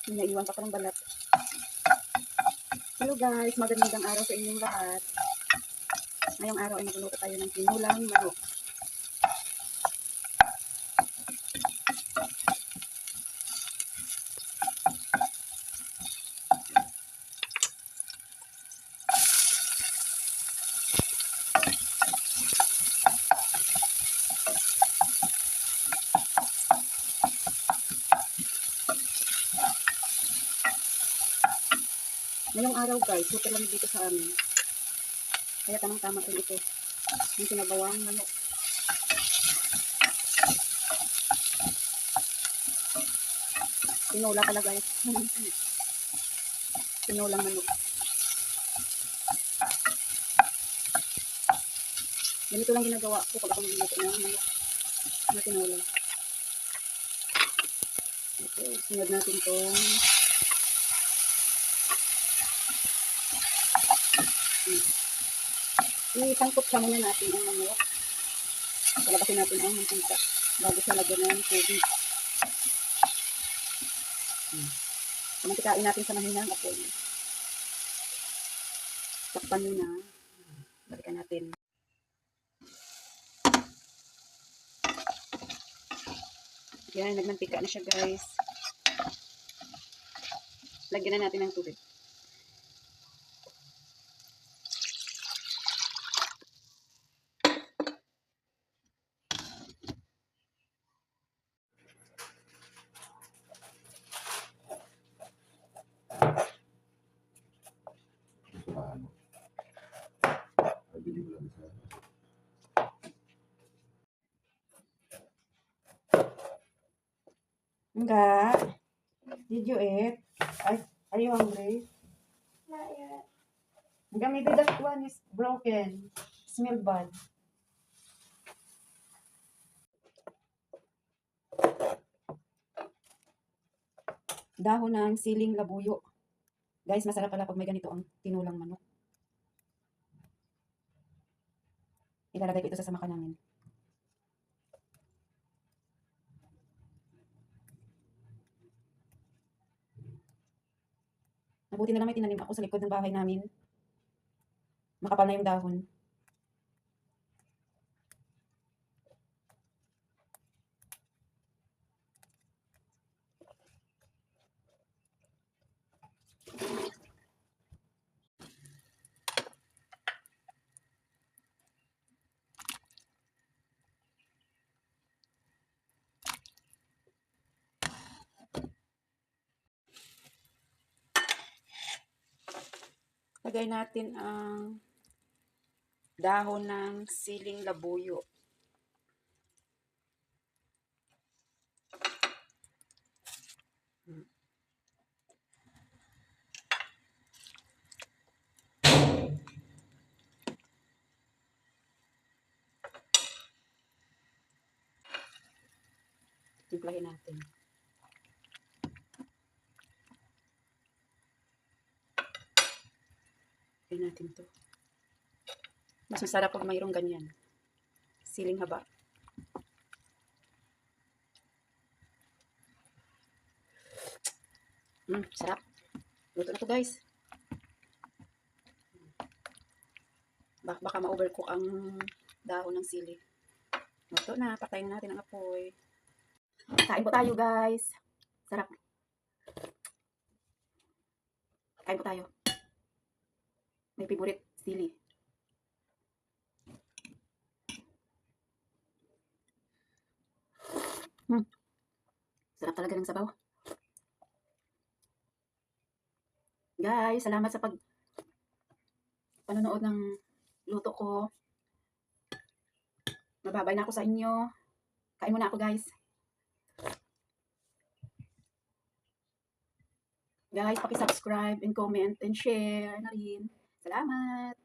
Naiwan pa ng balat. Hello guys, magandang araw sa inyong lahat. Ngayong araw ay magluluto tayo ng tinulang manok. Ngayong araw guys, super lamig dito sa amin. Kaya tamang-tama rin ito. Yung sinabawang manok. Tinola pala guys. Tinulang manok. Ganito lang ginagawa ko pag ako magluluto ng manok na tinola. Okay, sunod natin itong isangkot siya muna natin ang manok. Palabasin natin ang mantika bago siya lagyan ng tubig. Mantikain natin sa mahinang apoy. Takpan muna. Balikan natin. Yan, nagmantika na siya guys. Lagyan na natin ng tubig. Enggak. Did you eat? Are you hungry? Not yet. Enggak, maybe that one is broken. Smell bad. Dahon ng siling labuyo. Guys, masarap pala pag may ganito ang tinulang manok. Ilalagay ko ito sa samaka namin. Mabuti na lang may tinanim ako sa likod ng bahay namin. Makapal na yung dahon. Lagay natin ang dahon ng siling labuyo. Timplahin natin. Lagay natin to. Mas masarap pag mayroong ganyan. Siling haba. Sarap. Luto na to guys. Baka ma-overcook ang dahon ng sili. Luto na. Patayin natin ang apoy. Kain po tayo guys. Sarap. Kain po tayo. May favorite sili. Sarap talaga ng sabaw. Guys, salamat sa panonood ng luto ko. Mababay na ako sa inyo. Kain muna ako guys. Guys, paki-subscribe and comment and share na rin. Salamat!